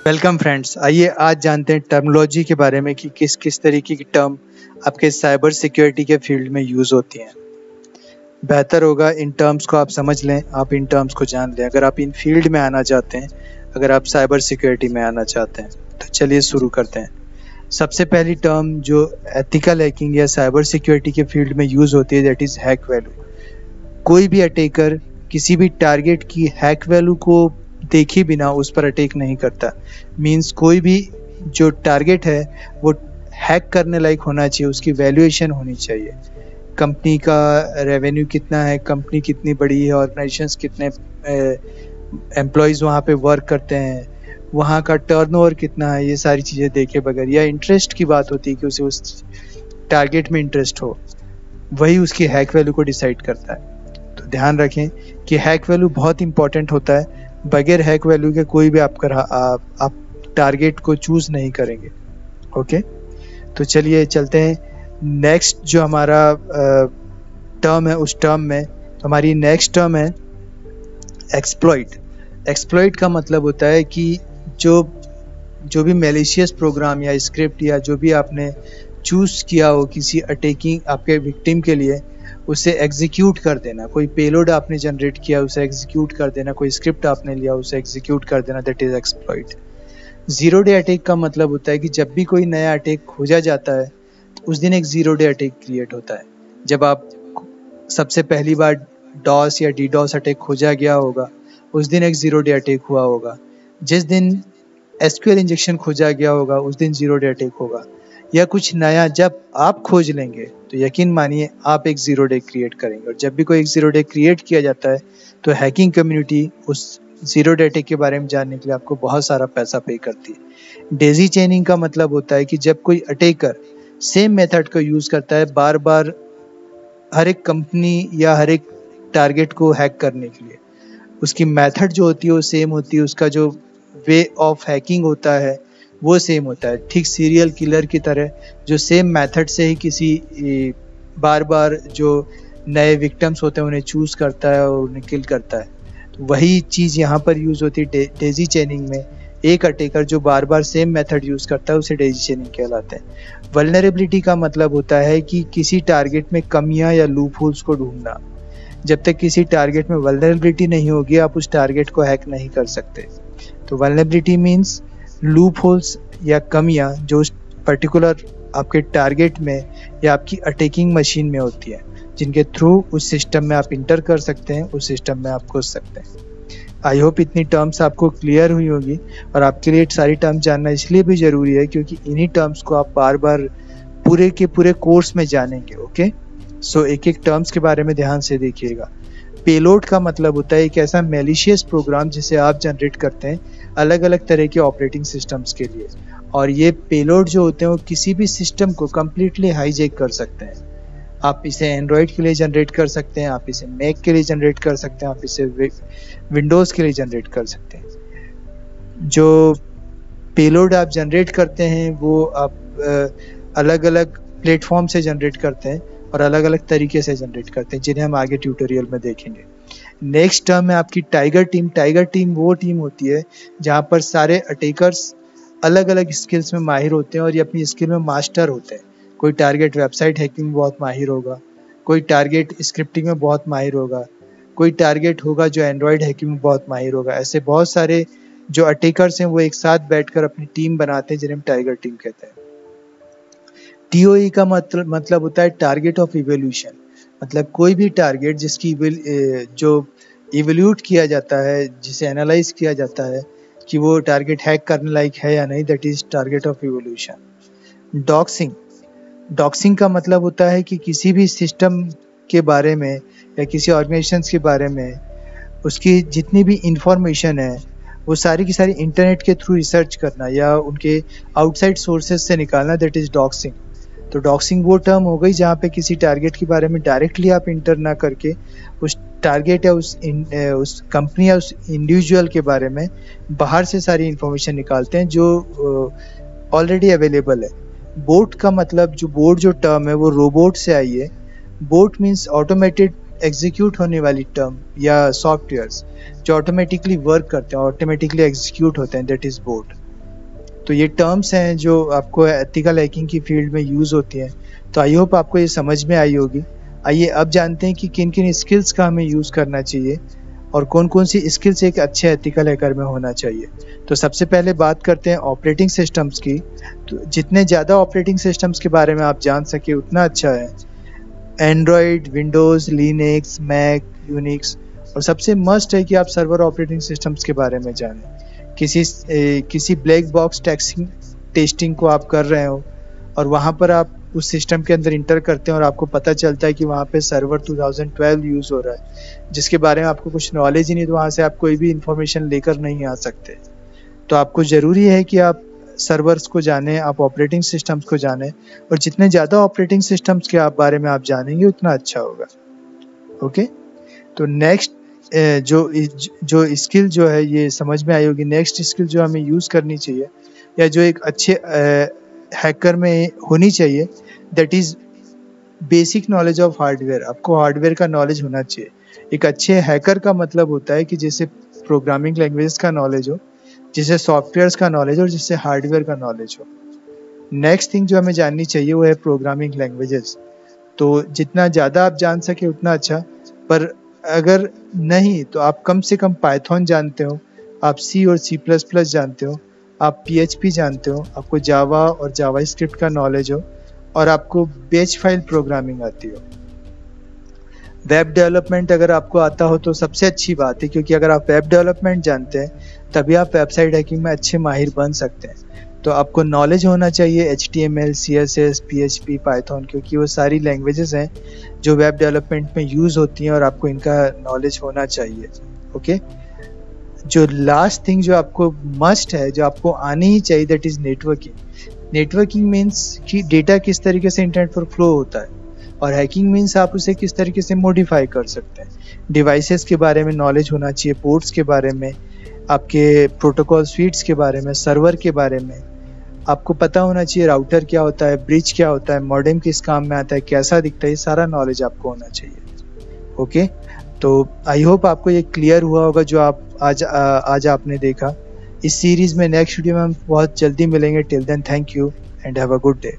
Welcome friends. आइए आज जानते हैं टर्मिनोलॉजी के बारे में कि किस किस तरीके की टर्म आपके साइबर सिक्योरिटी के फील्ड में यूज़ होती हैं। बेहतर होगा इन टर्म्स को आप समझ लें, आप इन टर्म्स को जान लें अगर आप इन फील्ड में आना चाहते हैं, अगर आप साइबर सिक्योरिटी में आना चाहते हैं। तो चलिए शुरू करते हैं। सबसे पहली टर्म जो एथिकल हैकिंग या साइबर सिक्योरिटी के फील्ड में यूज़ होती है, दैट इज़ हैक वैल्यू। कोई भी अटैकर किसी भी टारगेट की हैक वैल्यू को देखे बिना उस पर अटैक नहीं करता। मींस कोई भी जो टारगेट है वो हैक करने लायक होना चाहिए, उसकी वैल्यूएशन होनी चाहिए। कंपनी का रेवेन्यू कितना है, कंपनी कितनी बड़ी है, ऑर्गेनाइजेशंस कितने एम्प्लॉयज़ वहाँ पे वर्क करते हैं, वहाँ का टर्नओवर कितना है, ये सारी चीज़ें देखे बगैर, या इंटरेस्ट की बात होती है कि उसे उस टारगेट में इंटरेस्ट हो, वही उसकी हैक वैल्यू को डिसाइड करता है। तो ध्यान रखें कि हैक वैल्यू बहुत इंपॉर्टेंट होता है। बगैर हैक वैल्यू के कोई भी आप टारगेट को चूज नहीं करेंगे। ओके, तो चलिए चलते हैं नेक्स्ट जो हमारा टर्म है उस टर्म में। तो हमारी नेक्स्ट टर्म है एक्सप्लॉइट। एक्सप्लॉइट का मतलब होता है कि जो भी मैलिशियस प्रोग्राम या स्क्रिप्ट या जो भी आपने चूज किया हो किसी अटैकिंग आपके विक्टिम के लिए, उसे एग्जीक्यूट कर देना। कोई पेलोड आपने जनरेट किया उसे एग्जीक्यूट कर देना, कोई स्क्रिप्ट आपने लिया उसे एग्जीक्यूट कर देना, that is exploit. Zero day attack का मतलब होता है कि जब भी कोई नया अटैक खोजा जाता है तो उस दिन एक जीरो डे अटैक क्रिएट होता है। जब आप सबसे पहली बार डॉस या डीडॉस अटैक खोजा गया होगा उस दिन एक जीरो डे अटैक हुआ होगा। जिस दिन एसक्यूएल इंजेक्शन खोजा गया होगा उस दिन जीरो डे अटैक होगा। या कुछ नया जब आप खोज लेंगे तो यकीन मानिए आप एक जीरो डे क्रिएट करेंगे। और जब भी कोई एक जीरो डे क्रिएट किया जाता है तो हैकिंग कम्युनिटी उस जीरो डे अटैक के बारे में जानने के लिए आपको बहुत सारा पैसा पे करती है। डेजी चेनिंग का मतलब होता है कि जब कोई अटैकर सेम मेथड को यूज करता है बार बार हर एक कंपनी या हर एक टारगेट को हैक करने के लिए, उसकी मेथड जो होती है वो सेम होती है, उसका जो वे ऑफ हैकिंग होता है वो सेम होता है। ठीक सीरियल किलर की तरह जो सेम मेथड से ही किसी बार बार जो नए विक्टिम्स होते हैं उन्हें चूज करता है और उन्हें किल करता है। तो वही चीज़ यहाँ पर यूज होती है डेजी चेनिंग में। एक अटैकर जो बार बार सेम मेथड यूज करता है उसे डेजी चेनिंग कहलाते हैं। वल्नरेबिलिटी का मतलब होता है कि किसी टारगेट में कमियां या लूप होल्स को ढूंढना। जब तक किसी टारगेट में वल्नरेबिलिटी नहीं होगी आप उस टारगेट को हैक नहीं कर सकते। तो वल्नरेबिलिटी मीन्स लूप होल्स या कमियां जो उस पर्टिकुलर आपके टारगेट में या आपकी अटैकिंग मशीन में होती है, जिनके थ्रू उस सिस्टम में आप इंटर कर सकते हैं, उस सिस्टम में आप घुस सकते हैं। आई होप इतनी टर्म्स आपको क्लियर हुई होगी। और आपके लिए सारी टर्म्स जानना इसलिए भी ज़रूरी है क्योंकि इन्हीं टर्म्स को आप बार बार पूरे के पूरे कोर्स में जानेंगे। ओके, सो एक एक टर्म्स के बारे में ध्यान से देखिएगा। पेलोड का मतलब होता है एक ऐसा मैलिशियस प्रोग्राम जिसे आप जनरेट करते हैं अलग अलग तरह के ऑपरेटिंग सिस्टम्स के लिए। और ये पेलोड जो होते हैं वो किसी भी सिस्टम को कम्प्लीटली हाईजैक कर सकते हैं। आप इसे एंड्रॉयड के लिए जनरेट कर सकते हैं, आप इसे मैक के लिए जनरेट कर सकते हैं, आप इसे विंडोज़ के लिए जनरेट कर सकते हैं। जो पेलोड आप जनरेट करते हैं वो आप अलग अलग प्लेटफॉर्म से जनरेट करते हैं और अलग अलग तरीके से जनरेट करते हैं, जिन्हें हम आगे ट्यूटोरियल में देखेंगे। नेक्स्ट टर्म है आपकी टाइगर टीम। टाइगर टीम वो टीम होती है जहाँ पर सारे अटैकर्स अलग अलग स्किल्स में माहिर होते हैं और ये अपनी स्किल में मास्टर होते हैं। कोई टारगेट वेबसाइट हैकिंग में बहुत माहिर होगा, कोई टारगेट स्क्रिप्टिंग में बहुत माहिर होगा, कोई टारगेट होगा जो एंड्रॉयड हैकिंग में बहुत माहिर होगा। ऐसे बहुत सारे जो अटैकर्स हैं वो एक साथ बैठकर अपनी टीम बनाते हैं जिन्हें हम टाइगर टीम कहते हैं। टीओई का मतलब होता है टारगेट ऑफ इवोल्यूशन। मतलब कोई भी टारगेट जिसकी जो इवोल्यूट किया जाता है, जिसे एनालाइज किया जाता है कि वो टारगेट हैक करने लायक है या नहीं, that is target of evolution. Doxing. Doxing का मतलब होता है कि किसी भी सिस्टम के बारे में या किसी ऑर्गेनाइजेशन के बारे में उसकी जितनी भी इंफॉर्मेशन है वो सारी की सारी इंटरनेट के थ्रू रिसर्च करना या उनके आउटसाइड सोर्सेज से निकालना, दैट इज डॉक्सिंग। तो डॉक्सिंग वो टर्म हो गई जहाँ पे किसी टारगेट के बारे में डायरेक्टली आप इंटर ना करके उस टारगेट या उस कंपनी या उस इंडिविजुअल के बारे में बाहर से सारी इंफॉर्मेशन निकालते हैं जो ऑलरेडी अवेलेबल है। बोट का मतलब जो टर्म है वो रोबोट से आई है। बोट मीन्स ऑटोमेटेड एग्जीक्यूट होने वाली टर्म या सॉफ्टवेयर्स जो ऑटोमेटिकली वर्क करते हैं, ऑटोमेटिकली एग्जीक्यूट होते हैं, दैट इज बोट। तो ये टर्म्स हैं जो आपको एथिकल हैकिंग की फील्ड में यूज़ होती हैं। तो आई होप आपको ये समझ में आई होगी। आइए अब जानते हैं कि किन किन स्किल्स का हमें यूज़ करना चाहिए और कौन कौन सी स्किल्स एक अच्छे एथिकल हैकर में होना चाहिए। तो सबसे पहले बात करते हैं ऑपरेटिंग सिस्टम्स की। तो जितने ज़्यादा ऑपरेटिंग सिस्टम्स के बारे में आप जान सके उतना अच्छा है। Android, Windows, Linux, Mac, Unix, और सबसे मस्ट है कि आप सर्वर ऑपरेटिंग सिस्टम्स के बारे में जानें। किसी ब्लैक बॉक्स टेस्टिंग को आप कर रहे हो और वहाँ पर आप उस सिस्टम के अंदर इंटर करते हैं और आपको पता चलता है कि वहाँ पे सर्वर 2012 यूज़ हो रहा है, जिसके बारे में आपको कुछ नॉलेज ही नहीं, तो वहाँ से आप कोई भी इंफॉर्मेशन लेकर नहीं आ सकते। तो आपको ज़रूरी है कि आप सर्वर्स को जानें, आप ऑपरेटिंग सिस्टम्स को जानें, और जितने ज़्यादा ऑपरेटिंग सिस्टम्स के बारे में आप जानेंगे उतना अच्छा होगा। ओके, तो नेक्स्ट जो स्किल जो है ये समझ में आई होगी। नेक्स्ट स्किल जो हमें यूज़ करनी चाहिए या जो एक अच्छे हैकर में होनी चाहिए, that is basic knowledge of hardware. आपको हार्डवेयर का नॉलेज होना चाहिए। एक अच्छे हैकर का मतलब होता है कि जैसे प्रोग्रामिंग लैंग्वेज का नॉलेज हो, जिसे सॉफ्टवेयर्स का नॉलेज हो, और जिससे हार्डवेयर का नॉलेज हो। नेक्स्ट थिंग जो हमें जाननी चाहिए वो है प्रोग्रामिंग लैंग्वेजेस। तो जितना ज़्यादा आप जान सके उतना अच्छा, पर अगर नहीं तो आप कम से कम पाइथन जानते हो, आप सी और C++ जानते हो, आप PHP जानते हो, आपको जावा और जावास्क्रिप्ट का नॉलेज हो, और आपको बैच फाइल प्रोग्रामिंग आती हो। वेब डेवलपमेंट अगर आपको आता हो तो सबसे अच्छी बात है, क्योंकि अगर आप वेब डेवलपमेंट जानते हैं तभी आप वेबसाइट हैकिंग में अच्छे माहिर बन सकते हैं। तो आपको नॉलेज होना चाहिए HTML, CSS, PHP, पाइथन, क्योंकि वो सारी लैंग्वेजेस हैं जो वेब डेवलपमेंट में यूज़ होती हैं और आपको इनका नॉलेज होना चाहिए। ओके, जो लास्ट थिंग जो आपको मस्ट है, जो आपको आनी ही चाहिए, that is networking. Networking means कि डेटा किस तरीके से इंटरनेट पर फ्लो होता है, और हैकिंग मीन्स आप उसे किस तरीके से मॉडिफाई कर सकते हैं। डिवाइसेस के बारे में नॉलेज होना चाहिए, पोर्ट्स के बारे में, आपके प्रोटोकॉल स्वीट्स के बारे में, सर्वर के बारे में आपको पता होना चाहिए। राउटर क्या होता है, ब्रिज क्या होता है, मॉडेम किस काम में आता है, कैसा दिखता है, ये सारा नॉलेज आपको होना चाहिए। ओके, तो आई होप आपको ये क्लियर हुआ होगा जो आप आज आपने देखा। इस सीरीज़ में नेक्स्ट वीडियो में हम बहुत जल्दी मिलेंगे। Till then thank you and have a good day.